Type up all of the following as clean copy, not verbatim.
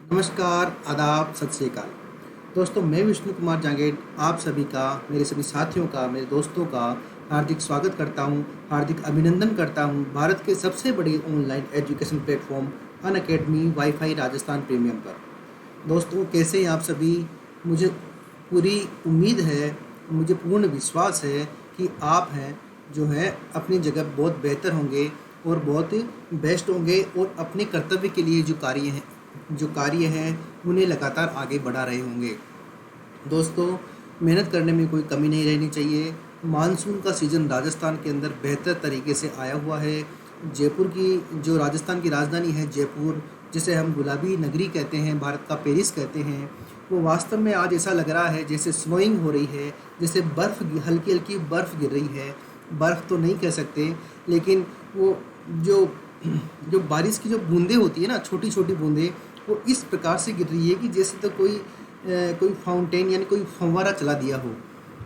नमस्कार, आदाब, सत श्री अकाल। दोस्तों, मैं विष्णु कुमार जांगेड़ आप सभी का, मेरे सभी साथियों का, मेरे दोस्तों का हार्दिक स्वागत करता हूं, हार्दिक अभिनंदन करता हूं भारत के सबसे बड़ी online education platform Unacademy wifi Rajasthan premium पर। दोस्तों, कैसे हैं आप सभी? मुझे पूरी उम्मीद है, मुझे पूर्ण विश्वास है कि आप हैं जो है अपनी जगह बहुत बेहतर होंगे और बहुत बेस्ट होंगे और अपने कर्तव्य के लिए जो कार्य हैं उन्हें लगातार आगे बढ़ा रहे होंगे। दोस्तों, मेहनत करने में कोई कमी नहीं रहनी चाहिए। मानसून का सीज़न राजस्थान के अंदर बेहतर तरीके से आया हुआ है। जयपुर की जो राजस्थान की राजधानी है जयपुर, जिसे हम गुलाबी नगरी कहते हैं, भारत का पेरिस कहते हैं, वो वास्तव में आज ऐसा लग रहा है जैसे स्नोइंग हो रही है, जैसे हल्की हल्की बर्फ़ गिर रही है। बर्फ़ तो नहीं कह सकते, लेकिन वो जो जो बारिश की जो बूंदें होती है ना, छोटी छोटी बूंदें, वो इस प्रकार से गिर रही है कि जैसे तो कोई फाउंटेन यानी कोई फव्वारा चला दिया हो।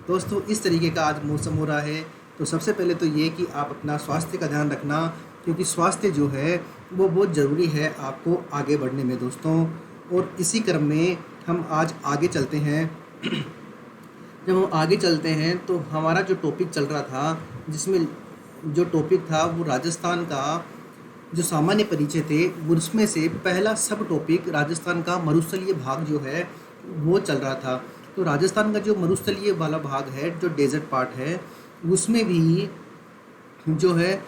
दोस्तों, इस तरीके का आज मौसम हो रहा है। तो सबसे पहले तो ये कि आप अपना स्वास्थ्य का ध्यान रखना, क्योंकि स्वास्थ्य जो है वो बहुत ज़रूरी है आपको आगे बढ़ने में दोस्तों। और इसी क्रम में हम आज आगे चलते हैं। जब हम आगे चलते हैं तो हमारा जो टॉपिक चल रहा था, जिसमें जो टॉपिक था वो राजस्थान का जो सामान्य परिचय थे, उसमें से पहला सब टॉपिक राजस्थान का मरुस्थलीय भाग जो है वो चल रहा था। तो राजस्थान का जो मरुस्थलीय वाला भाग है, जो डेजर्ट पार्ट है, उसमें भी जो है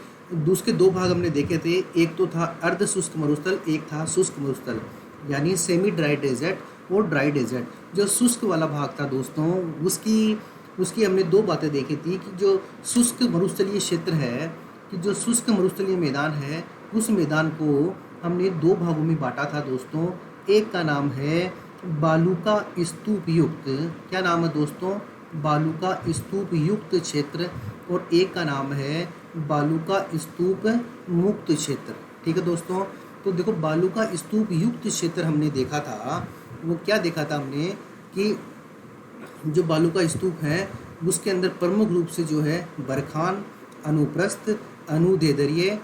उसके दो भाग हमने देखे थे। एक तो था अर्ध शुष्क मरुस्थल, एक था शुष्क मरुस्थल, यानी सेमी ड्राई डेजर्ट और ड्राई डेजर्ट। जो शुष्क वाला भाग था दोस्तों, उसकी उसकी हमने दो बातें देखी थी कि जो शुष्क मरुस्थलीय क्षेत्र है, कि जो शुष्क मरुस्थलीय मैदान है, उस मैदान को हमने दो भागों में बांटा था दोस्तों। एक का नाम है बालू का स्तूप युक्त, क्या नाम है दोस्तों? बालू का स्तूप युक्त क्षेत्र। और एक का नाम है बालू का स्तूप मुक्त क्षेत्र। ठीक है दोस्तों। तो देखो, बालू का स्तूप युक्त क्षेत्र हमने देखा था, वो क्या देखा था हमने कि जो बालू का स्तूप है उसके अंदर प्रमुख रूप से जो है बरखान, अनुप्रस्थ, अनुदेदरिय,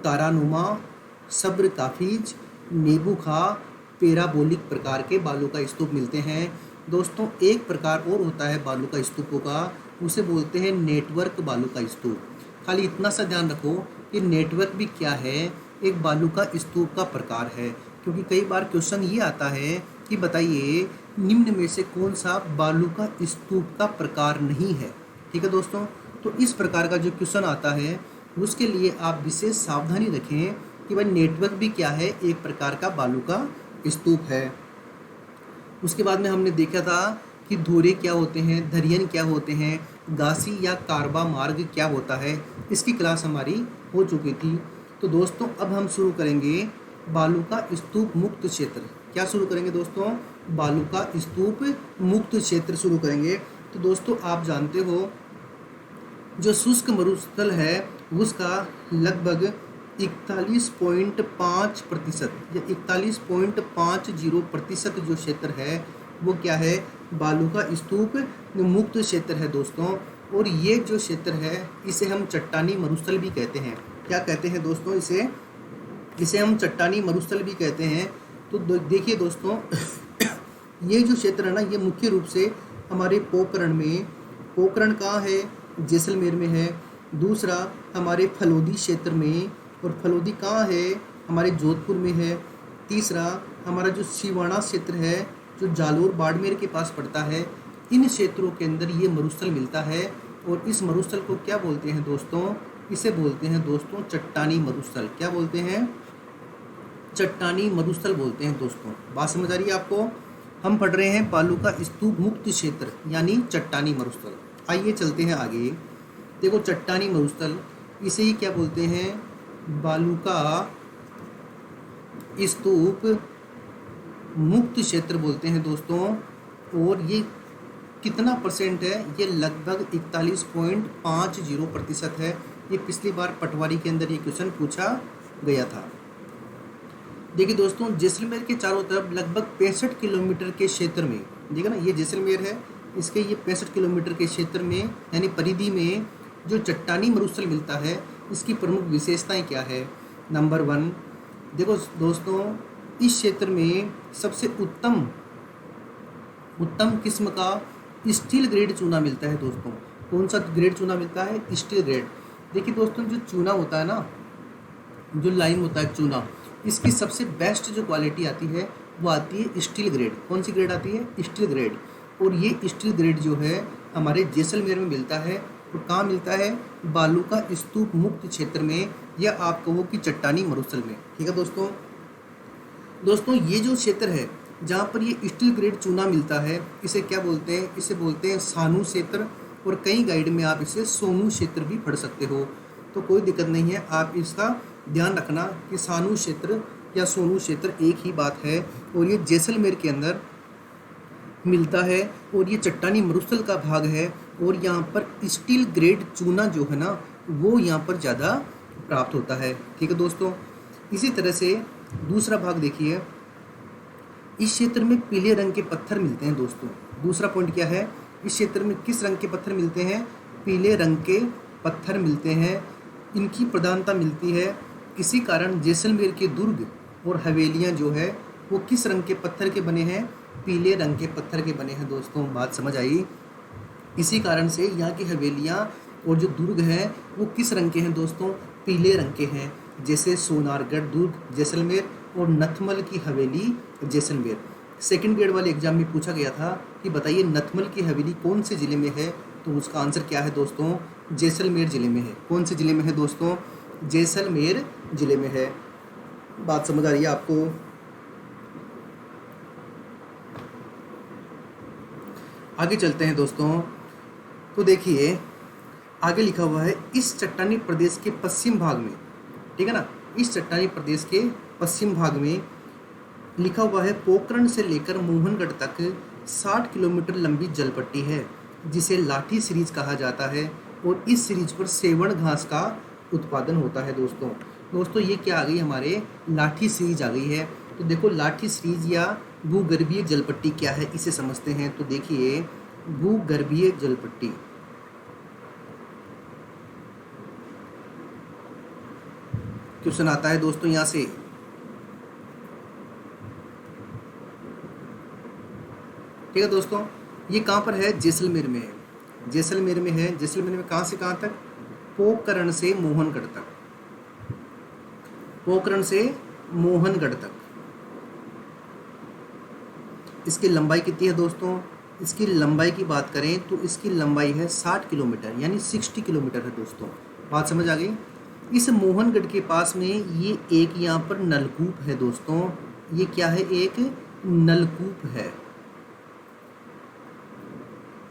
तारानुमा, सब्र काफिज, नींबू खा, पेराबोलिक प्रकार के बालू का स्तूप मिलते हैं दोस्तों। एक प्रकार और होता है बालू का स्तूपों का, उसे बोलते हैं नेटवर्क बालू का स्तूप। खाली इतना सा ध्यान रखो कि नेटवर्क भी क्या है, एक बालू का स्तूप का प्रकार है। क्योंकि कई बार क्वेश्चन ये आता है कि बताइए निम्न में से कौन सा बालू का स्तूप का प्रकार नहीं है। ठीक है दोस्तों। तो इस प्रकार का जो क्वेश्चन आता है उसके लिए आप विशेष सावधानी रखें कि भाई नेटवर्क भी क्या है, एक प्रकार का बालू का स्तूप है। उसके बाद में हमने देखा था कि धोरे क्या होते हैं, धरियन क्या होते हैं, गासी या कारबा मार्ग क्या होता है। इसकी क्लास हमारी हो चुकी थी। तो दोस्तों, अब हम शुरू करेंगे बालू का स्तूप मुक्त क्षेत्र। क्या शुरू करेंगे दोस्तों? बालू का स्तूप मुक्त क्षेत्र शुरू करेंगे। तो दोस्तों, आप जानते हो जो शुष्क मरुस्थल है उसका लगभग 41.5% या 41.50% जो क्षेत्र है वो क्या है? बालू का स्तूप मुक्त क्षेत्र है दोस्तों। और ये जो क्षेत्र है इसे हम चट्टानी मरुस्थल भी कहते हैं। क्या कहते हैं दोस्तों? इसे हम चट्टानी मरुस्थल भी कहते हैं। तो देखिए दोस्तों, ये जो क्षेत्र है ना, ये मुख्य रूप से हमारे पोखरण कहाँ है? जैसलमेर में है। दूसरा हमारे फलोदी क्षेत्र में, और फलोदी कहाँ है? हमारे जोधपुर में है। तीसरा हमारा जो सिवाना क्षेत्र है, जो जालोर बाड़मेर के पास पड़ता है, इन क्षेत्रों के अंदर ये मरुस्थल मिलता है। और इस मरुस्थल को क्या बोलते हैं दोस्तों? इसे बोलते हैं दोस्तों चट्टानी मरुस्थल। क्या बोलते हैं? चट्टानी मरुस्थल बोलते हैं दोस्तों। बात समझ आ रही है आपको? हम पढ़ रहे हैं बालू का स्तूप मुक्त क्षेत्र यानी चट्टानी मरुस्थल। आइए चलते हैं आगे। देखो, चट्टानी मरुस्थल, इसे ही क्या बोलते हैं? बालू का स्तूप मुक्त क्षेत्र बोलते हैं दोस्तों। और ये कितना परसेंट है? ये लगभग 41.50% है। ये पिछली बार पटवारी के अंदर ये क्वेश्चन पूछा गया था। देखिए दोस्तों, जैसलमेर के चारों तरफ लगभग 65 किलोमीटर के क्षेत्र में, देखिए ना, ये जैसलमेर है, इसके ये 65 किलोमीटर के क्षेत्र में यानी परिधि में जो चट्टानी मरुस्थल मिलता है, इसकी प्रमुख विशेषताएं क्या है? नंबर 1, देखो दोस्तों, इस क्षेत्र में सबसे उत्तम उत्तम किस्म का स्टील ग्रेड चूना मिलता है दोस्तों। कौन सा ग्रेड चूना मिलता है? Steel grade. देखिए दोस्तों, जो चूना होता है ना, जो लाइम होता है चूना, इसकी सबसे बेस्ट जो क्वालिटी आती है वो आती है स्टील ग्रेड। कौन सी ग्रेड आती है? Steel grade. और ये स्टील ग्रेड जो है हमारे जैसलमेर में मिलता है। और कहाँ मिलता है? बालू का स्तूप मुक्त क्षेत्र में, या आप कहो कि चट्टानी मरुस्थल में। ठीक है दोस्तों। दोस्तों, ये जो क्षेत्र है जहाँ पर ये स्टील ग्रेड चूना मिलता है, इसे क्या बोलते हैं? इसे बोलते हैं सानू क्षेत्र। और कई गाइड में आप इसे सोनू क्षेत्र भी पढ़ सकते हो, तो कोई दिक्कत नहीं है। आप इसका ध्यान रखना कि सानू क्षेत्र या सोनू क्षेत्र एक ही बात है। और ये जैसलमेर के अंदर मिलता है, और ये चट्टानी मरुस्थल का भाग है। और यहाँ पर स्टील ग्रेड चूना जो है ना, वो यहाँ पर ज़्यादा प्राप्त होता है। ठीक है दोस्तों। इसी तरह से दूसरा भाग देखिए, इस क्षेत्र में पीले रंग के पत्थर मिलते हैं दोस्तों। दूसरा पॉइंट क्या है? इस क्षेत्र में किस रंग के पत्थर मिलते हैं? पीले रंग के पत्थर मिलते हैं। इनकी प्रधानता मिलती है। इसी कारण जैसलमेर के दुर्ग और हवेलियां जो है वो किस रंग के पत्थर के बने हैं? पीले रंग के पत्थर के बने हैं दोस्तों। बात समझ आई? इसी कारण से यहाँ की हवेलियां और जो दुर्ग हैं वो किस रंग के हैं दोस्तों? पीले रंग के हैं। जैसे सोनारगढ़ दुर्ग जैसलमेर और नथमल की हवेली जैसलमेर। सेकंड ग्रेड वाले एग्जाम में पूछा गया था कि बताइए नथमल की हवेली कौन से ज़िले में है? तो उसका आंसर क्या है दोस्तों? जैसलमेर ज़िले में है। कौन से ज़िले में है दोस्तों? जैसलमेर ज़िले में है। बात समझ आ रही है आपको? आगे चलते हैं दोस्तों। तो देखिए, आगे लिखा हुआ है इस चट्टानी प्रदेश के पश्चिम भाग में, ठीक है ना, इस चट्टानी प्रदेश के पश्चिम भाग में लिखा हुआ है पोखरण से लेकर मोहनगढ़ तक 60 किलोमीटर लंबी जलपट्टी है, जिसे लाठी सीरीज कहा जाता है। और इस सीरीज पर सेवण घास का उत्पादन होता है दोस्तों। दोस्तों, ये क्या आ गई? हमारे लाठी सीरीज आ गई है। तो देखो, लाठी सीरीज या भूगर्भीय जलपट्टी क्या है, इसे समझते हैं। तो देखिए, भूगर्भीय जलपट्टी, क्वेश्चन आता है दोस्तों यहाँ से। ठीक है दोस्तों, ये कहाँ पर है? जैसलमेर में है। जैसलमेर में है। जैसलमेर में कहाँ से कहाँ तक? पोखरण से मोहनगढ़ तक। पोखरण से मोहनगढ़ तक। इसकी लंबाई कितनी है दोस्तों? इसकी लंबाई की बात करें तो इसकी लंबाई है 60 किलोमीटर, यानी 60 किलोमीटर है दोस्तों। बात समझ आ गई? इस मोहनगढ़ के पास में ये एक यहाँ पर नलकूप है दोस्तों। ये क्या है? एक नलकूप है।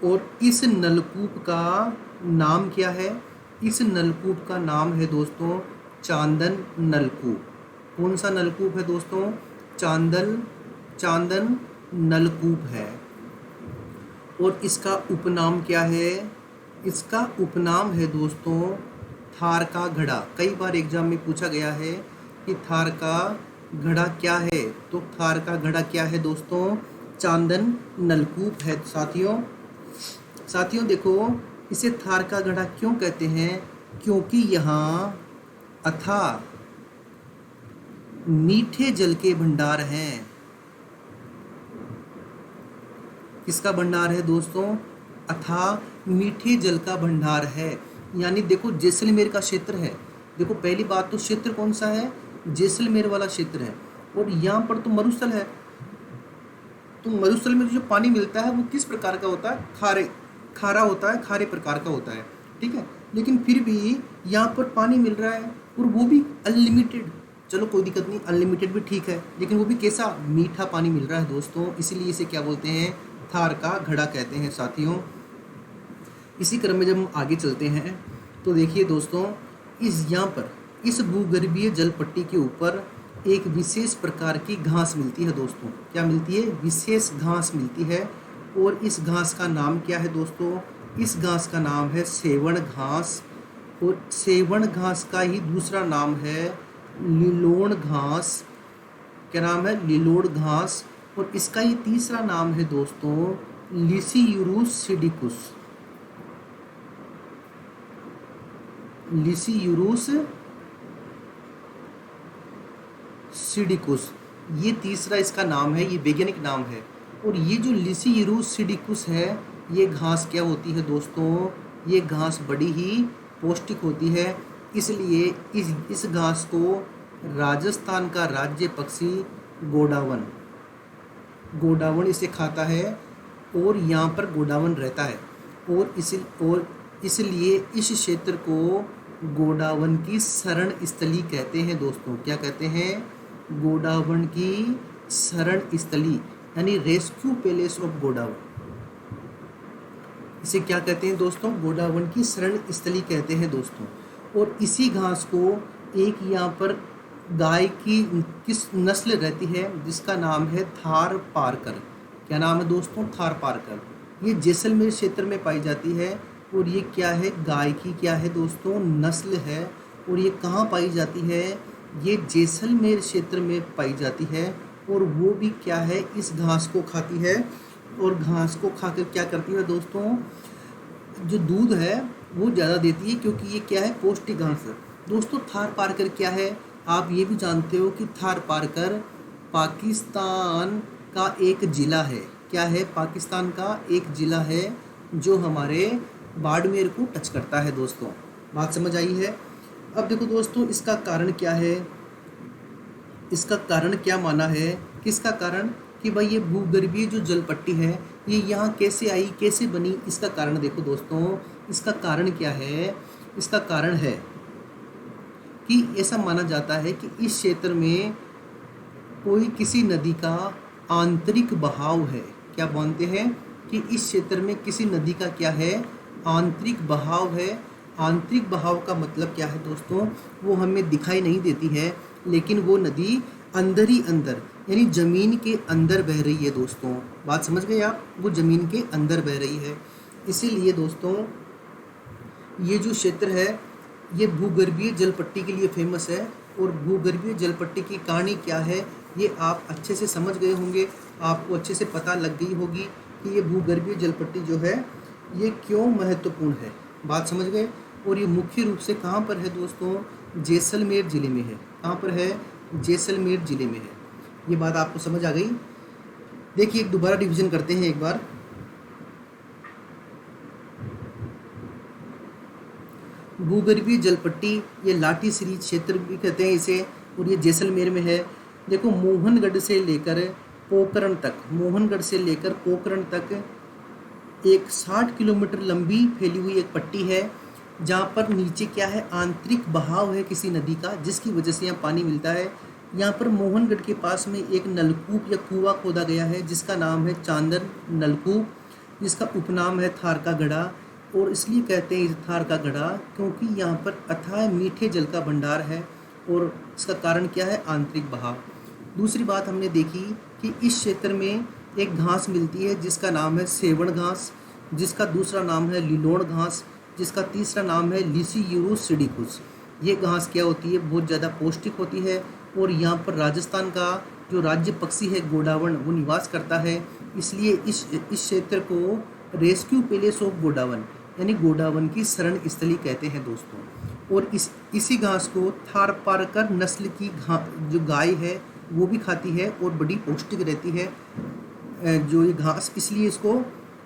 और इस नलकूप का नाम क्या है? इस नलकूप का नाम है दोस्तों चांदन नलकूप। कौन सा नलकूप है दोस्तों? चांदन नलकूप है। और इसका उपनाम क्या है? इसका उपनाम है दोस्तों थार का घड़ा। कई बार एग्जाम में पूछा गया है कि थार का घड़ा क्या है? तो थार का घड़ा क्या है दोस्तों? चांदन नलकूप है साथियों देखो, इसे थार का घड़ा क्यों कहते हैं? क्योंकि यहाँ अथाह मीठे जल के भंडार हैं। किसका भंडार है दोस्तों? अथाह मीठे जल का भंडार है। यानी देखो, जैसलमेर का क्षेत्र है। देखो, पहली बात तो क्षेत्र कौन सा है? जैसलमेर वाला क्षेत्र है। और यहाँ पर तो मरुस्थल है। तो मरुस्थल में जो पानी मिलता है वो किस प्रकार का होता है? खारा होता है, खारे प्रकार का होता है। ठीक है, लेकिन फिर भी यहाँ पर पानी मिल रहा है, और वो भी अनलिमिटेड। चलो कोई दिक्कत नहीं, अनलिमिटेड भी ठीक है, लेकिन वो भी कैसा? मीठा पानी मिल रहा है दोस्तों। इसीलिए इसे क्या बोलते हैं? थार का घड़ा कहते हैं साथियों। इसी क्रम में जब हम आगे चलते हैं तो देखिए दोस्तों, यहाँ पर इस भूगर्भीय जल पट्टी के ऊपर एक विशेष प्रकार की घास मिलती है दोस्तों। क्या मिलती है? विशेष घास मिलती है। और इस घास का नाम क्या है दोस्तों? इस घास का नाम है सेवण घास। और सेवण घास का ही दूसरा नाम है लिलोण घास। क्या नाम है? लिलोण घास। और इसका ही तीसरा नाम है दोस्तों लिसियूरुस सिडिकुस। लिसियूरुस सिडिकुस। ये तीसरा इसका नाम है, ये वैज्ञानिक नाम है। और ये जो लिसियूरुस सिडिकुस है, ये घास क्या होती है दोस्तों, ये घास बड़ी ही पौष्टिक होती है। इसलिए इस घास को राजस्थान का राज्य पक्षी गोडावन गोडावन इसे खाता है और यहाँ पर गोडावन रहता है। और इसलिए इस क्षेत्र को गोडावन की शरण स्थली कहते हैं दोस्तों। क्या कहते हैं? गोडावन की शरण स्थली, यानी रेस्क्यू पैलेस ऑफ गोडावन। इसे क्या कहते हैं दोस्तों? गोडावन की शरण स्थली कहते हैं दोस्तों। और इसी घास को एक यहाँ पर गाय की किस नस्ल रहती है जिसका नाम है थार पारकर। क्या नाम है दोस्तों? थार पारकर। ये जैसलमेर क्षेत्र में पाई जाती है। और ये क्या है? गाय की क्या है दोस्तों? नस्ल है। और ये कहाँ पाई जाती है? ये जैसलमेर क्षेत्र में पाई जाती है। और वो भी क्या है? इस घास को खाती है। और घास को खाकर क्या करती है दोस्तों? जो दूध है वो ज़्यादा देती है, क्योंकि ये क्या है? पौष्टिक घास है दोस्तों। थार पारकर क्या है? आप ये भी जानते हो कि थार पारकर पाकिस्तान का एक ज़िला है। क्या है? पाकिस्तान का एक ज़िला है जो हमारे बाड़मेर को टच करता है दोस्तों। बात समझ आई है? अब देखो दोस्तों, इसका कारण क्या है? इसका कारण क्या माना है? किसका कारण? कि भाई ये भूगर्भीय जो जल पट्टी है ये यहाँ कैसे आई, कैसे बनी? इसका कारण देखो दोस्तों, इसका कारण क्या है? इसका कारण है कि ऐसा माना जाता है कि इस क्षेत्र में कोई किसी नदी का आंतरिक बहाव है। क्या मानते हैं? कि इस क्षेत्र में किसी नदी का क्या है? आंतरिक बहाव है। आंतरिक बहाव का मतलब क्या है दोस्तों? वो हमें दिखाई नहीं देती है, लेकिन वो नदी अंदर ही अंदर, यानी ज़मीन के अंदर बह रही है दोस्तों। बात समझ गए आप? वो ज़मीन के अंदर बह रही है। इसीलिए दोस्तों ये जो क्षेत्र है ये भूगर्भीय जल पट्टी के लिए फेमस है। और भूगर्भीय जल पट्टी की कहानी क्या है ये आप अच्छे से समझ गए होंगे। आपको अच्छे से पता लग गई होगी कि ये भूगर्भीय जल पट्टी जो है ये क्यों महत्वपूर्ण है। बात समझ गए? और ये मुख्य रूप से कहाँ पर है दोस्तों? जैसलमेर ज़िले में है। कहाँ पर है? जैसलमेर ज़िले में है। ये बात आपको समझ आ गई? देखिए एक दोबारा रिवीजन करते हैं एक बार। भूगर्भीय जल पट्टी, ये लाठी सीरीज क्षेत्र भी कहते हैं इसे, और ये जैसलमेर में है। देखो मोहनगढ़ से लेकर पोखरण तक, मोहनगढ़ से लेकर पोखरण तक एक 60 किलोमीटर लंबी फैली हुई एक पट्टी है, जहाँ पर नीचे क्या है? आंतरिक बहाव है किसी नदी का, जिसकी वजह से यहाँ पानी मिलता है। यहाँ पर मोहनगढ़ के पास में एक नलकूप या कुआं खोदा गया है जिसका नाम है चांदन नलकूप, जिसका उपनाम है थार का गढ़ा। और इसलिए कहते हैं इस थार का गढ़ा क्योंकि यहाँ पर अथाह मीठे जल का भंडार है। और इसका कारण क्या है? आंतरिक बहाव। दूसरी बात हमने देखी कि इस क्षेत्र में एक घास मिलती है जिसका नाम है सेवण घास, जिसका दूसरा नाम है लिलोण घास, जिसका तीसरा नाम है लिसियूरुस सिडिकुस। ये घास क्या होती है? बहुत ज़्यादा पौष्टिक होती है। और यहाँ पर राजस्थान का जो राज्य पक्षी है गोडावन वो निवास करता है। इसलिए इस क्षेत्र को रेस्क्यू पैलेस ऑफ गोडावन, यानी गोडावन की शरण स्थली कहते हैं दोस्तों। और इसी घास को थार पारकर नस्ल की जो गाय है वो भी खाती है और बड़ी पौष्टिक रहती है जो ये घास, इसलिए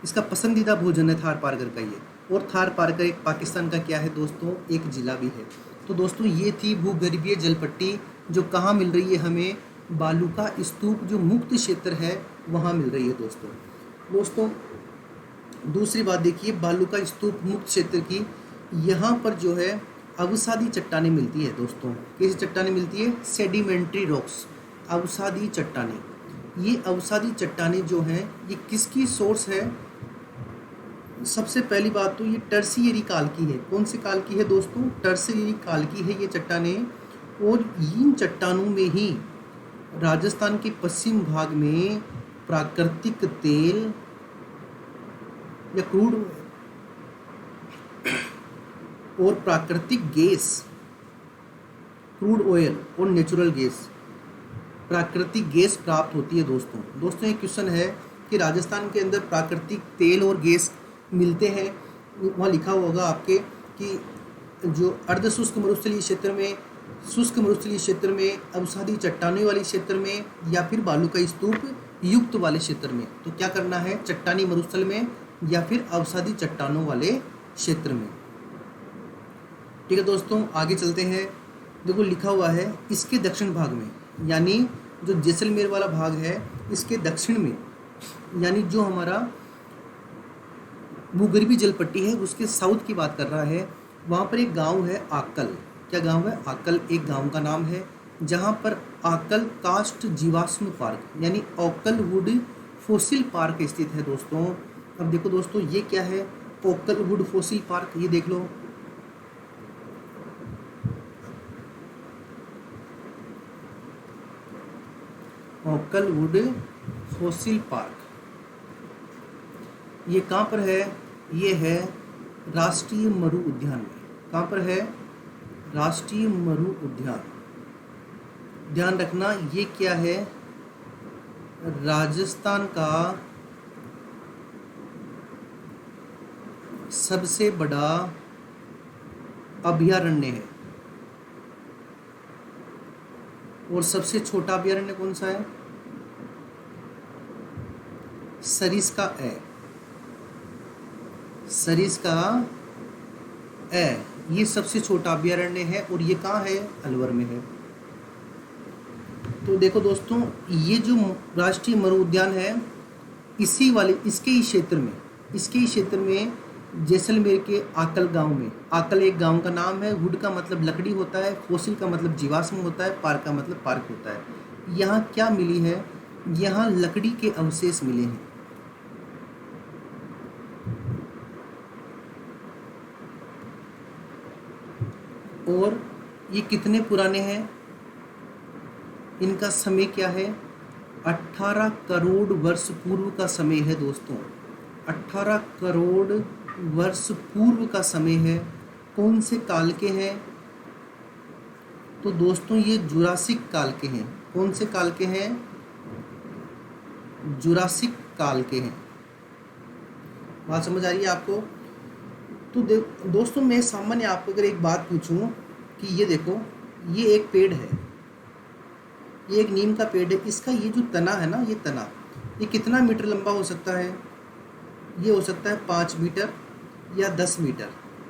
इसका पसंदीदा भोजन है थार पारकर का ये। और थार पारकर एक पाकिस्तान का क्या है दोस्तों? एक ज़िला भी है। तो दोस्तों ये थी भूगर्भीय जल पट्टी जो कहाँ मिल रही है हमें? बालूका स्तूप जो मुक्त क्षेत्र है वहाँ मिल रही है दोस्तों। दूसरी बात देखिए बालूका स्तूप मुक्त क्षेत्र की, यहाँ पर जो है अवसादी चट्टानें मिलती है दोस्तों। कैसी चट्टानें मिलती है? सेडिमेंट्री रॉक्स, अवसादी चट्टानें। ये अवसादी चट्टानें जो हैं ये किसकी सोर्स है? सबसे पहली बात तो ये टर्शियरी काल की है। कौन से काल की है दोस्तों? टर्शियरी काल की है ये चट्टानें। और इन चट्टानों में ही राजस्थान के पश्चिम भाग में प्राकृतिक तेल या क्रूड और प्राकृतिक गैस, क्रूड ऑयल और नेचुरल गैस, प्राकृतिक गैस प्राप्त होती है दोस्तों। एक क्वेश्चन है कि राजस्थान के अंदर प्राकृतिक तेल और गैस मिलते हैं। वहाँ लिखा होगा आपके कि जो अर्धशुष्क मरुस्थलीय क्षेत्र में शुष्क मरुस्थलीय क्षेत्र में, अवसादी चट्टानों वाले क्षेत्र में, या फिर बालू का स्तूप युक्त वाले क्षेत्र में। तो क्या करना है, चट्टानी मरुस्थल में या फिर अवसादी चट्टानों वाले क्षेत्र में। ठीक है दोस्तों, आगे चलते हैं। देखो लिखा हुआ है इसके दक्षिण भाग में, यानी जो जैसलमेर वाला भाग है इसके दक्षिण में, यानी जो हमारा भूगर्भीय जल पट्टी है उसके साउथ की बात कर रहा है। वहाँ पर एक गांव है आकल। क्या गांव है, आकल एक गांव का नाम है, जहाँ पर आकल कास्ट जीवाश्म पार्क यानी ओकल वुड फोसिल पार्क स्थित है दोस्तों। अब देखो दोस्तों ये क्या है, ओकल वुड फोसिल पार्क, ये देख लो। ओकल वुड फोसिल पार्क ये कहाँ पर है, ये है राष्ट्रीय मरु उद्यान में। कहाँ पर है, राष्ट्रीय मरु उद्यान। ध्यान रखना ये क्या है, राजस्थान का सबसे बड़ा अभयारण्य है। और सबसे छोटा अभयारण्य कौन सा है, सरिस्का ए। सरिस्का ए ये सबसे छोटा अभयारण्य है और ये कहाँ है, अलवर में है। तो देखो दोस्तों ये जो राष्ट्रीय मरु उद्यान है इसके ही क्षेत्र में जैसलमेर के आकल गांव में, आकल एक गांव का नाम है, वुड का मतलब लकड़ी होता है, फोसिल का मतलब जीवाश्म होता है, पार्क का मतलब पार्क होता है। यहाँ क्या मिली है, यहाँ लकड़ी के अवशेष मिले हैं। और ये कितने पुराने हैं, इनका समय क्या है, 18 करोड़ वर्ष पूर्व का समय है दोस्तों। 18 करोड़ वर्ष पूर्व का समय है। कौन से काल के हैं, तो दोस्तों ये जुरासिक काल के हैं। कौन से काल के हैं, जुरासिक काल के हैं। बात समझ आ रही है आपको। तो दोस्तों मैं सामान्य आपको अगर एक बात पूछूं कि ये देखो ये एक पेड़ है, ये एक नीम का पेड़ है, इसका ये जो तना है ना, ये तना ये कितना मीटर लंबा हो सकता है, ये हो सकता है 5 मीटर या 10 मीटर।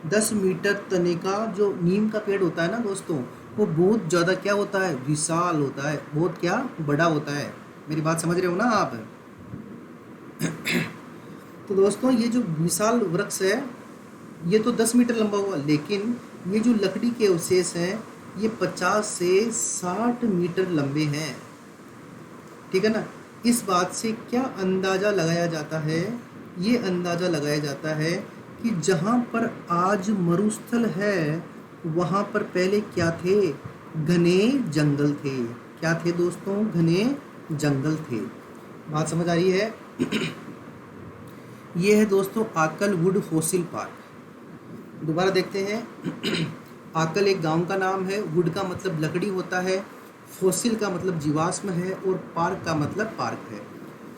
10 मीटर तने का जो नीम का पेड़ होता है ना दोस्तों, वो बहुत ज़्यादा क्या होता है, विशाल होता है, बहुत क्या बड़ा होता है। मेरी बात समझ रहे हो ना आप। तो दोस्तों ये जो विशाल वृक्ष है ये तो 10 मीटर लंबा हुआ, लेकिन ये जो लकड़ी के अवशेष हैं ये 50 से 60 मीटर लंबे हैं। ठीक है ना। इस बात से क्या अंदाज़ा लगाया जाता है, ये अंदाज़ा लगाया जाता है कि जहाँ पर आज मरुस्थल है वहाँ पर पहले क्या थे, घने जंगल थे। क्या थे दोस्तों, घने जंगल थे। बात समझ आ रही है। ये है दोस्तों आकल वुड फोसिल पार्क। दोबारा देखते हैं। आकल एक गांव का नाम है, वुड का मतलब लकड़ी होता है, फोसिल का मतलब जीवाश्म है, और पार्क का मतलब पार्क है।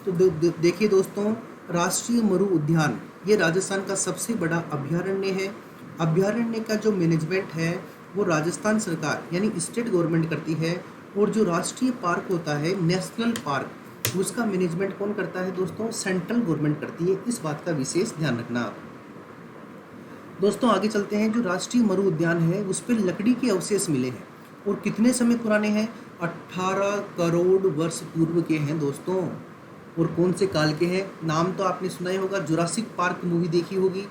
तो देखिए दोस्तों, राष्ट्रीय मरु उद्यान ये राजस्थान का सबसे बड़ा अभयारण्य है। अभयारण्य का जो मैनेजमेंट है वो राजस्थान सरकार यानी स्टेट गवर्नमेंट करती है, और जो राष्ट्रीय पार्क होता है, नेशनल पार्क, उसका मैनेजमेंट कौन करता है दोस्तों, सेंट्रल गवर्नमेंट करती है। इस बात का विशेष ध्यान रखना आप। दोस्तों आगे चलते हैं। जो राष्ट्रीय मरु उद्यान है उस पर लकड़ी के अवशेष मिले हैं, और कितने समय पुराने हैं, 18 करोड़ वर्ष पूर्व के हैं दोस्तों। और कौन से काल के हैं, नाम तो आपने सुना ही होगा, जुरासिक पार्क मूवी देखी होगी,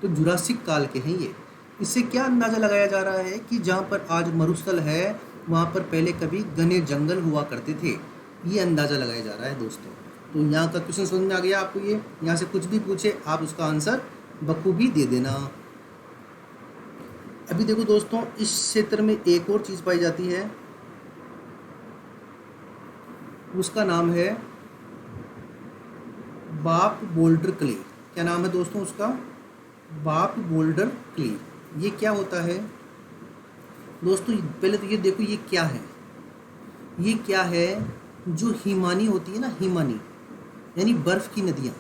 तो जुरासिक काल के हैं ये। इससे क्या अंदाज़ा लगाया जा रहा है कि जहाँ पर आज मरुस्थल है वहाँ पर पहले कभी घने जंगल हुआ करते थे, ये अंदाज़ा लगाया जा रहा है दोस्तों। तो यहाँ का क्वेश्चन समझ में आ गया आपको। ये यहाँ से कुछ भी पूछे आप उसका आंसर बखूबी दे देना। अभी देखो दोस्तों, इस क्षेत्र में एक और चीज़ पाई जाती है, उसका नाम है बाप बोल्डर क्ले। क्या नाम है दोस्तों उसका, बाप बोल्डर क्ले। ये क्या होता है दोस्तों, पहले तो ये देखो ये क्या है, ये क्या है, जो हिमानी होती है ना, हिमानी यानी बर्फ की नदियाँ,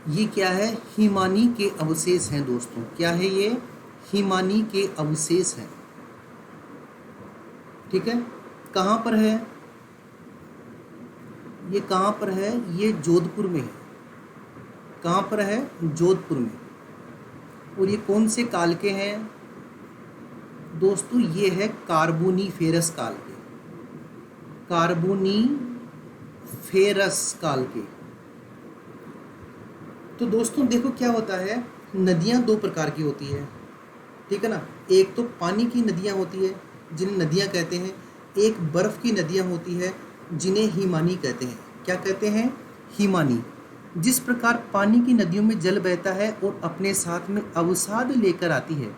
ये क्या है? हिमानी के अवशेष हैं दोस्तों। क्या है ये? हिमानी के अवशेष हैं। ठीक है, कहाँ पर है ये? कहाँ पर है ये? जोधपुर में है। कहाँ पर है? जोधपुर में। और ये कौन से काल के हैं दोस्तों? ये है कार्बोनीफेरस काल के। कार्बोनीफेरस काल के। तो दोस्तों देखो क्या होता है, नदियाँ दो प्रकार की होती है, ठीक है ना। एक तो पानी की नदियाँ होती है जिन्हें नदियाँ कहते हैं, एक बर्फ़ की नदियाँ होती है जिन्हें हिमानी कहते हैं। क्या कहते हैं? हिमानी। जिस प्रकार पानी की नदियों में जल बहता है और अपने साथ में अवसाद लेकर आती है,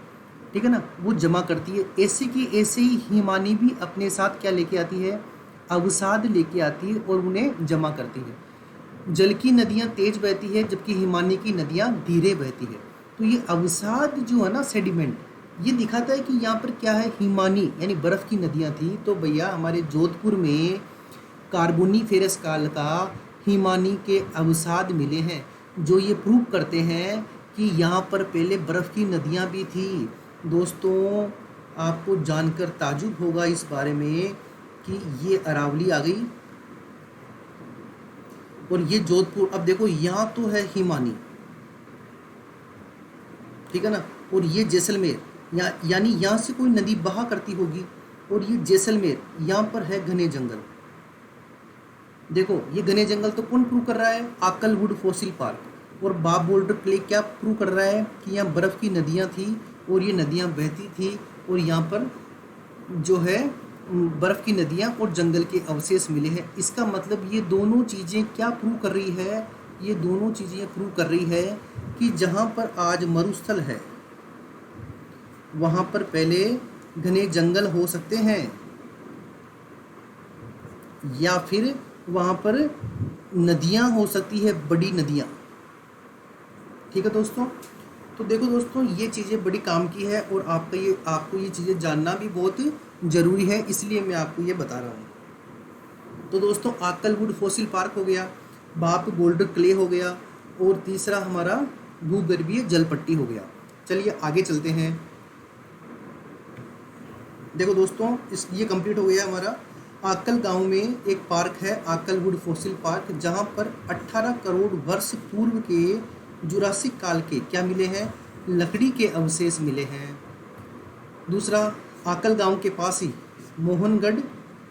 ठीक है ना, वो जमा करती है, ऐसे की ऐसे ही हिमानी भी अपने साथ क्या लेके आती है? अवसाद लेके आती है और उन्हें जमा करती है। जल की नदियाँ तेज बहती है जबकि हिमानी की नदियाँ धीरे बहती है। तो ये अवसाद जो है ना, सेडिमेंट, ये दिखाता है कि यहाँ पर क्या है? हिमानी यानी बर्फ़ की नदियाँ थी। तो भैया हमारे जोधपुर में कार्बोनीफेरस काल का हिमानी के अवसाद मिले हैं, जो ये प्रूव करते हैं कि यहाँ पर पहले बर्फ़ की नदियाँ भी थी। दोस्तों आपको जानकर ताजुब होगा इस बारे में कि ये अरावली आ गई और ये जोधपुर। अब देखो यहाँ तो है हिमानी, ठीक है ना, और ये जैसलमेर, यानी यहाँ से कोई नदी बहा करती होगी। और ये जैसलमेर, यहाँ पर है घने जंगल। देखो ये घने जंगल तो कौन प्रूव कर रहा है? Akal wood fossil park. और बाब बोल्डर क्ले क्या प्रूव कर रहा है? कि यहाँ बर्फ़ की नदियाँ थी और ये नदियाँ बहती थी और यहाँ पर जो है बर्फ़ की नदियाँ और जंगल के अवशेष मिले हैं। इसका मतलब ये दोनों चीज़ें क्या प्रूव कर रही है? ये दोनों चीज़ें प्रूव कर रही है कि जहाँ पर आज मरुस्थल है वहाँ पर पहले घने जंगल हो सकते हैं, या फिर वहाँ पर नदियाँ हो सकती है, बड़ी नदियाँ। ठीक है दोस्तों। तो देखो दोस्तों ये चीज़ें बड़ी काम की है और आपको ये चीज़ें जानना भी बहुत ज़रूरी है, इसलिए मैं आपको ये बता रहा हूँ। तो दोस्तों आकलवुड फॉसिल पार्क हो गया, बाप बोल्डर क्ले हो गया, और तीसरा हमारा भूगर्भीय जल पट्टी हो गया। चलिए आगे चलते हैं। देखो दोस्तों ये कंप्लीट हो गया हमारा। आकल गांव में एक पार्क है, आकलवुड फॉसिल पार्क, जहां पर 18 करोड़ वर्ष पूर्व के जुरासिक काल के क्या मिले हैं? लकड़ी के अवशेष मिले हैं। दूसरा, आकल गांव के पास ही मोहनगढ़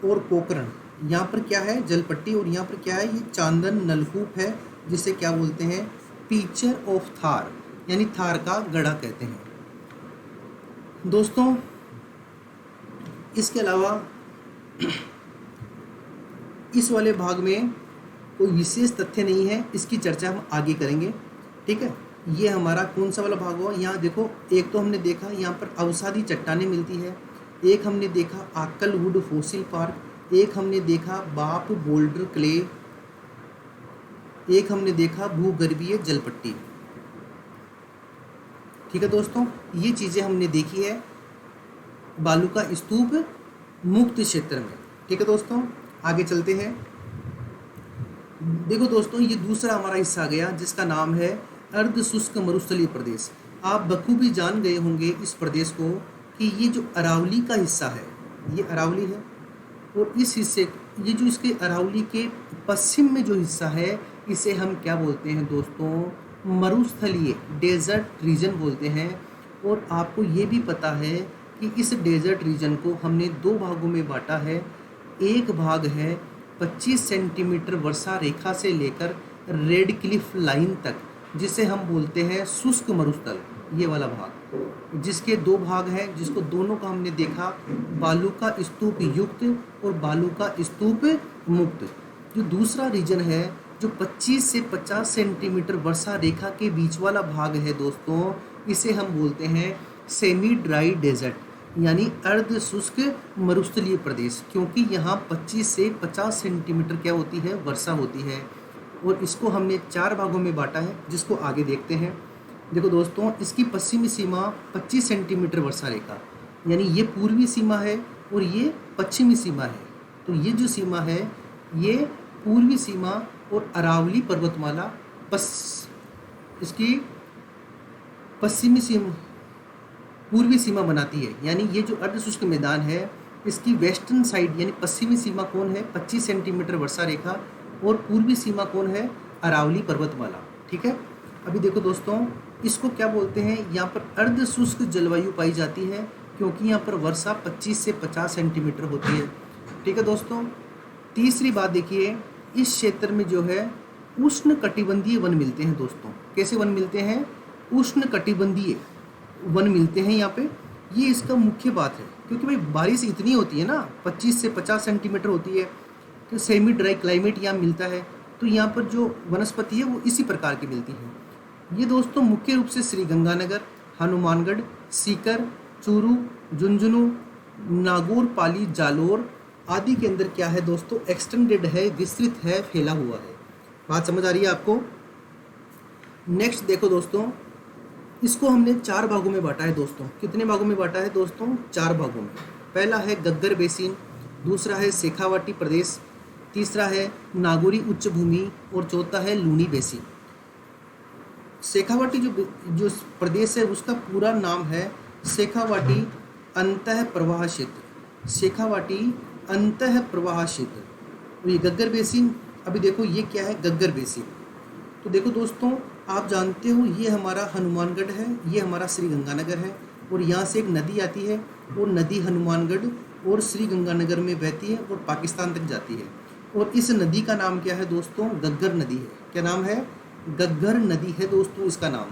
और पोखरण, यहाँ पर क्या है? जलपट्टी। और यहाँ पर क्या है? ये चांदन नलकूप है, जिसे क्या बोलते हैं? पिक्चर ऑफ थार, यानी थार का गढ़ा कहते हैं। दोस्तों इसके अलावा इस वाले भाग में कोई विशेष तथ्य नहीं है, इसकी चर्चा हम आगे करेंगे, ठीक है। ये हमारा कौन सा वाला भाग हुआ? यहाँ देखो, एक तो हमने देखा यहाँ पर अवसादी चट्टानें मिलती है, एक हमने देखा आकलवुड फॉसिल पार्क, एक हमने देखा बाप बोल्डर क्ले, एक हमने देखा भूगर्भीय जलपट्टी। ठीक है दोस्तों, ये चीज़ें हमने देखी है बालू का स्तूप मुक्त क्षेत्र में। ठीक है दोस्तों, आगे चलते हैं। देखो दोस्तों ये दूसरा हमारा हिस्सा आ गया, जिसका नाम है अर्ध शुष्क मरुस्थलीय प्रदेश। आप बखूबी जान गए होंगे इस प्रदेश को कि ये जो अरावली का हिस्सा है, ये अरावली है, और इस हिस्से, ये जो इसके अरावली के पश्चिम में जो हिस्सा है, इसे हम क्या बोलते हैं दोस्तों? मरुस्थलीय डेजर्ट रीजन बोलते हैं। और आपको ये भी पता है कि इस डेजर्ट रीजन को हमने दो भागों में बांटा है। एक भाग है 25 सेंटीमीटर वर्षा रेखा से लेकर रेड क्लिफ लाइन तक, जिसे हम बोलते हैं शुष्क मरुस्थल, ये वाला भाग, जिसके दो भाग हैं, जिसको दोनों का हमने देखा, बालू का स्तूप युक्त और बालू का स्तूप मुक्त। जो दूसरा रीजन है, जो 25 से 50 सेंटीमीटर वर्षा रेखा के बीच वाला भाग है दोस्तों, इसे हम बोलते हैं सेमी ड्राई डेजर्ट, यानी अर्ध शुष्क मरुस्थलीय प्रदेश, क्योंकि यहाँ 25 से 50 सेंटीमीटर क्या होती है? वर्षा होती है। और इसको हमने 4 भागों में बांटा है, जिसको आगे देखते हैं। देखो दोस्तों, इसकी पश्चिमी सीमा 25 सेंटीमीटर वर्षा रेखा, यानी ये पूर्वी सीमा है और ये पश्चिमी सीमा है। तो ये जो सीमा है, ये पूर्वी सीमा और अरावली पर्वतमाला इसकी पश्चिमी सीमा, पूर्वी सीमा बनाती है। यानी ये जो अर्ध शुष्क मैदान है इसकी वेस्टर्न साइड यानी पश्चिमी सीमा कौन है 25 सेंटीमीटर वर्षा रेखा, और पूर्वी सीमा कौन है अरावली पर्वतमाला। ठीक है, अभी देखो दोस्तों, इसको क्या बोलते हैं, यहाँ पर अर्ध शुष्क जलवायु पाई जाती है क्योंकि यहाँ पर वर्षा 25 से 50 सेंटीमीटर होती है। ठीक है दोस्तों, तीसरी बात देखिए, इस क्षेत्र में जो है उष्ण कटिबंधीय वन मिलते हैं दोस्तों। कैसे वन मिलते हैं, उष्ण कटिबंधीय वन मिलते हैं यहाँ पे। ये इसका मुख्य बात है क्योंकि भाई बारिश इतनी होती है ना, 25 से 50 सेंटीमीटर होती है, तो सेमी ड्राई क्लाइमेट यहाँ मिलता है। तो यहाँ पर जो वनस्पति है वो इसी प्रकार की मिलती है। ये दोस्तों मुख्य रूप से श्रीगंगानगर, हनुमानगढ़, सीकर, चूरू, झुंझुनू, नागौर, पाली, जालोर आदि के अंदर क्या है दोस्तों, एक्सटेंडेड है, विस्तृत है, फैला हुआ है। बात समझ आ रही है आपको। नेक्स्ट देखो दोस्तों, इसको हमने 4 भागों में बांटा है दोस्तों। कितने भागों में बांटा है दोस्तों, 4 भागों में। पहला है गग्गर बेसिन, दूसरा है शेखावाटी प्रदेश, तीसरा है नागौरी उच्च भूमि, और चौथा है लूनी बेसिन। शेखावाटी जो प्रदेश है उसका पूरा नाम है शेखावाटी अंतः प्रवाह क्षेत्र, शेखावाटी अंतः प्रवाह क्षेत्र। और ये गग्गर बेसिन, अभी देखो ये क्या है गग्गर बेसिन। तो देखो दोस्तों, आप जानते हो ये हमारा हनुमानगढ़ है, ये हमारा श्रीगंगानगर है, और यहाँ से एक नदी आती है, और नदी हनुमानगढ़ और श्रीगंगानगर में बहती है और पाकिस्तान तक जाती है। और इस नदी का नाम क्या है दोस्तों, गग्गर नदी है। क्या नाम है, गग्गर नदी है दोस्तों इसका नाम।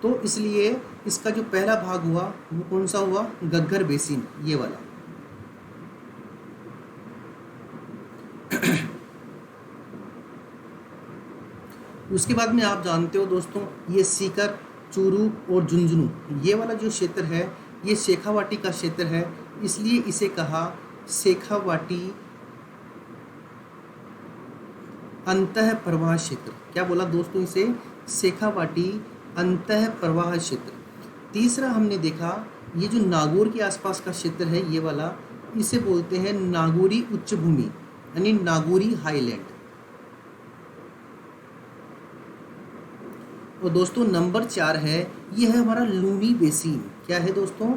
तो इसलिए इसका जो पहला भाग हुआ वो कौन सा हुआ, गग्गर बेसिन, ये वाला। उसके बाद में आप जानते हो दोस्तों, ये सीकर, चूरू और झुंझुनू ये वाला जो क्षेत्र है ये शेखावाटी का क्षेत्र है, इसलिए इसे कहा शेखावाटी अंतः प्रवाह क्षेत्र। क्या बोला दोस्तों, इसे शेखावाटी अंतः प्रवाह क्षेत्र। तीसरा हमने देखा ये जो नागौर के आसपास का क्षेत्र है ये वाला, इसे बोलते हैं नागौरी उच्च भूमि यानी नागौरी हाईलैंड। और दोस्तों नंबर 4 है, ये है हमारा लूनी बेसिन। क्या है दोस्तों,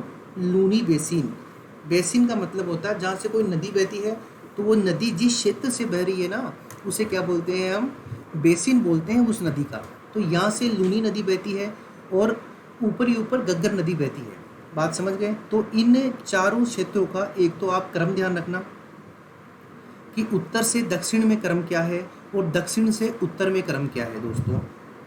लूनी बेसिन। बेसिन का मतलब होता है जहाँ से कोई नदी बहती है, तो वो नदी जिस क्षेत्र से बह रही है ना उसे क्या बोलते हैं हम, बेसिन बोलते हैं उस नदी का। तो यहाँ से लूनी नदी बहती है और ऊपर ही ऊपर गग्गर नदी बहती है। बात समझ गए। तो इन चारों क्षेत्रों का एक तो आप क्रम ध्यान रखना कि उत्तर से दक्षिण में क्रम क्या है और दक्षिण से उत्तर में क्रम क्या है दोस्तों,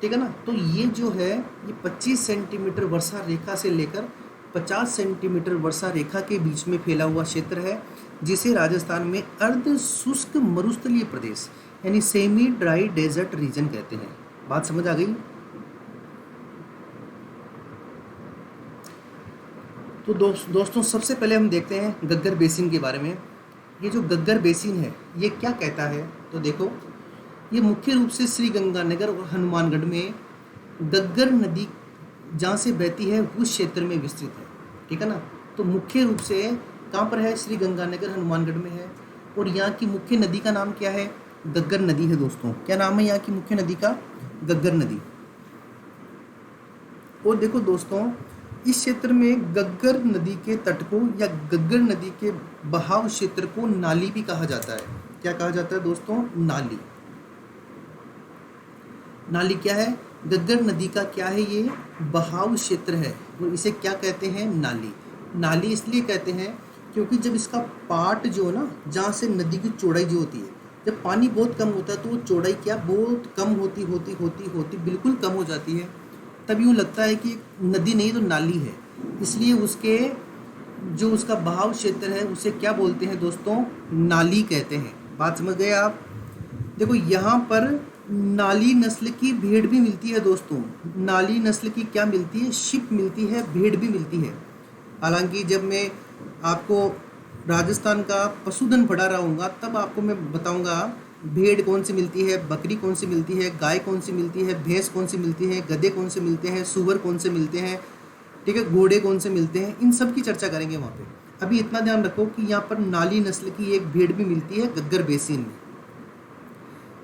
ठीक है ना। तो ये जो है ये 25 सेंटीमीटर वर्षा रेखा से लेकर 50 सेंटीमीटर वर्षा रेखा के बीच में फैला हुआ क्षेत्र है, जिसे राजस्थान में अर्ध शुष्क मरुस्थलीय प्रदेश यानी सेमी ड्राई डेजर्ट रीजन कहते हैं। बात समझ आ गई। तो दोस्तों सबसे पहले हम देखते हैं गग्गर बेसिन के बारे में। ये जो गग्गर बेसिन है ये क्या कहता है, तो देखो ये मुख्य रूप से श्रीगंगानगर और हनुमानगढ़ में गग्गर नदी जहाँ से बहती है उस क्षेत्र में विस्तृत है, ठीक है ना। तो मुख्य रूप से कहाँ पर है, श्रीगंगानगर हनुमानगढ़ में है। और यहाँ की मुख्य नदी का नाम क्या है, गग्गर नदी है दोस्तों। क्या नाम है यहाँ की मुख्य नदी का, गग्गर नदी। और देखो दोस्तों इस क्षेत्र में गग्गर नदी के तट को या गग्गर नदी के बहाव क्षेत्र को नाली भी कहा जाता है। क्या कहा जाता है दोस्तों, नाली। नाली क्या है, गग्गर नदी का क्या है, ये बहाव क्षेत्र है और इसे क्या कहते हैं, नाली। नाली इसलिए कहते हैं क्योंकि जब इसका पार्ट जो है ना, जहाँ से नदी की चौड़ाई जो होती है, जब पानी बहुत कम होता है तो वो चौड़ाई क्या बहुत कम होती बिल्कुल कम हो जाती है, तब यूँ लगता है कि नदी नहीं तो नाली है। इसलिए उसके जो उसका बहाव क्षेत्र है उसे क्या बोलते हैं दोस्तों, नाली कहते हैं। बात समझ गए आप। देखो यहाँ पर नाली नस्ल की भेड़ भी मिलती है दोस्तों। नाली नस्ल की क्या मिलती है, शिप मिलती है, भेड़ भी मिलती है। हालांकि जब मैं आपको राजस्थान का पशुधन पढ़ा रहा हूँगा तब आपको मैं बताऊँगा भेड़ कौन सी मिलती है, बकरी कौन सी मिलती है, गाय कौन सी मिलती है, भैंस कौन सी मिलती है, गधे कौन से मिलते हैं, सूअर कौन से मिलते हैं, ठीक है, घोड़े कौन से मिलते हैं, इन सब की चर्चा करेंगे वहाँ पे। अभी इतना ध्यान रखो कि यहाँ पर नाली नस्ल की एक भेड़ भी मिलती है गग्गर बेसिन में।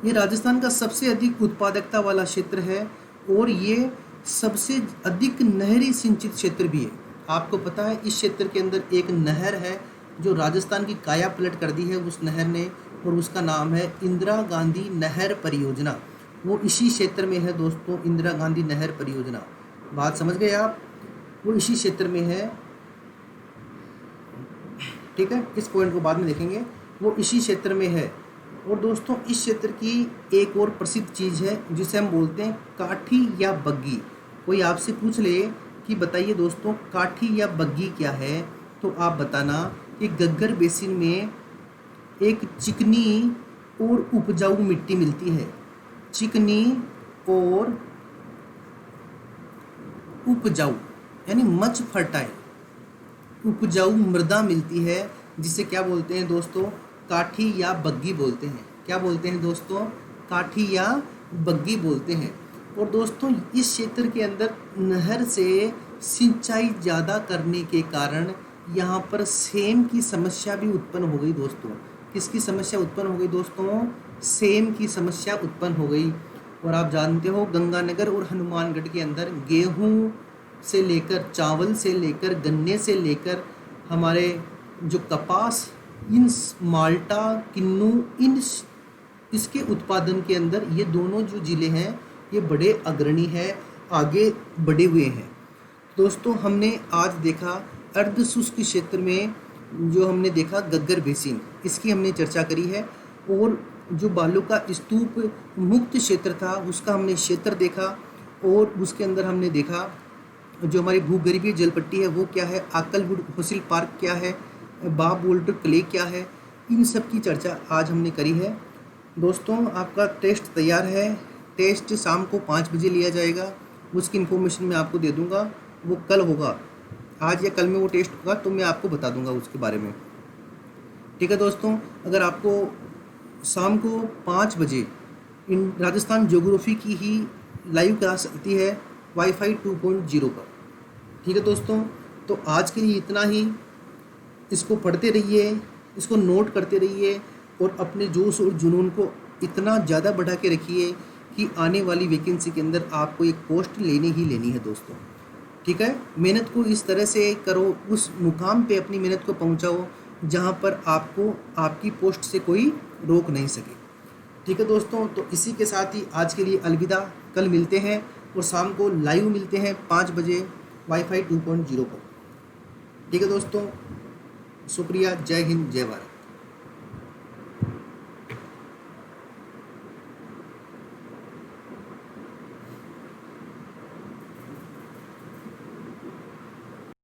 ये राजस्थान का सबसे अधिक उत्पादकता वाला क्षेत्र है और ये सबसे अधिक नहरी सिंचित क्षेत्र भी है। आपको पता है इस क्षेत्र के अंदर एक नहर है जो राजस्थान की काया पलट कर दी है उस नहर ने, और उसका नाम है इंदिरा गांधी नहर परियोजना। वो इसी क्षेत्र में है दोस्तों, इंदिरा गांधी नहर परियोजना। बात समझ गए आप? वो इसी क्षेत्र में है, ठीक है। इस पॉइंट को बाद में देखेंगे, वो इसी क्षेत्र में है। और दोस्तों इस क्षेत्र की एक और प्रसिद्ध चीज़ है जिसे हम बोलते हैं काठी या बग्गी। कोई आपसे पूछ ले कि बताइए दोस्तों काठी या बग्गी क्या है, तो आप बताना कि गग्गर बेसिन में एक चिकनी और उपजाऊ मिट्टी मिलती है। चिकनी और उपजाऊ यानी मच फर्टाइल, उपजाऊ मृदा मिलती है, जिसे क्या बोलते हैं दोस्तों? काठी या बग्गी बोलते हैं। क्या बोलते हैं दोस्तों? काठी या बग्गी बोलते हैं। और दोस्तों इस क्षेत्र के अंदर नहर से सिंचाई ज़्यादा करने के कारण यहाँ पर सेम की समस्या भी उत्पन्न हो गई दोस्तों। किसकी समस्या उत्पन्न हो गई दोस्तों? सेम की समस्या उत्पन्न हो गई। और आप जानते हो गंगानगर और हनुमानगढ़ के अंदर गेहूँ से लेकर, चावल से लेकर, गन्ने से लेकर हमारे जो कपास, इन माल्टा, किन्नू, इसके उत्पादन के अंदर ये दोनों जो ज़िले हैं ये बड़े अग्रणी हैं, आगे बढ़े हुए हैं। दोस्तों हमने आज देखा अर्ध शुष्क क्षेत्र में जो हमने देखा गग्गर बेसिन, इसकी हमने चर्चा करी है। और जो बालू का स्तूप मुक्त क्षेत्र था उसका हमने क्षेत्र देखा, और उसके अंदर हमने देखा जो हमारी भूगर्भीय जल पट्टी है वो क्या है, आकलवुड फॉसिल पार्क क्या है, बाब वोल्टर क्ले क्या है, इन सब की चर्चा आज हमने करी है। दोस्तों आपका टेस्ट तैयार है। टेस्ट शाम को 5 बजे लिया जाएगा। उसकी इन्फॉर्मेशन मैं आपको दे दूंगा, वो कल होगा। आज या कल में वो टेस्ट होगा तो मैं आपको बता दूंगा उसके बारे में, ठीक है दोस्तों। अगर आपको शाम को 5 बजे इन राजस्थान ज्योग्राफी की ही लाइव क्लास आती है वाईफाई 2.0 पर, ठीक है दोस्तों। तो आज के लिए इतना ही। इसको पढ़ते रहिए, इसको नोट करते रहिए, और अपने जोश और जुनून को इतना ज़्यादा बढ़ा के रखिए कि आने वाली वैकेंसी के अंदर आपको एक पोस्ट लेनी ही लेनी है दोस्तों, ठीक है। मेहनत को इस तरह से करो, उस मुकाम पे अपनी मेहनत को पहुंचाओ जहां पर आपको आपकी पोस्ट से कोई रोक नहीं सके, ठीक है दोस्तों। तो इसी के साथ ही आज के लिए अलविदा। कल मिलते हैं और शाम को लाइव मिलते हैं 5 बजे वाईफाई 2.0 पर, ठीक है दोस्तों। शुक्रिया। जय हिंद, जय भारत।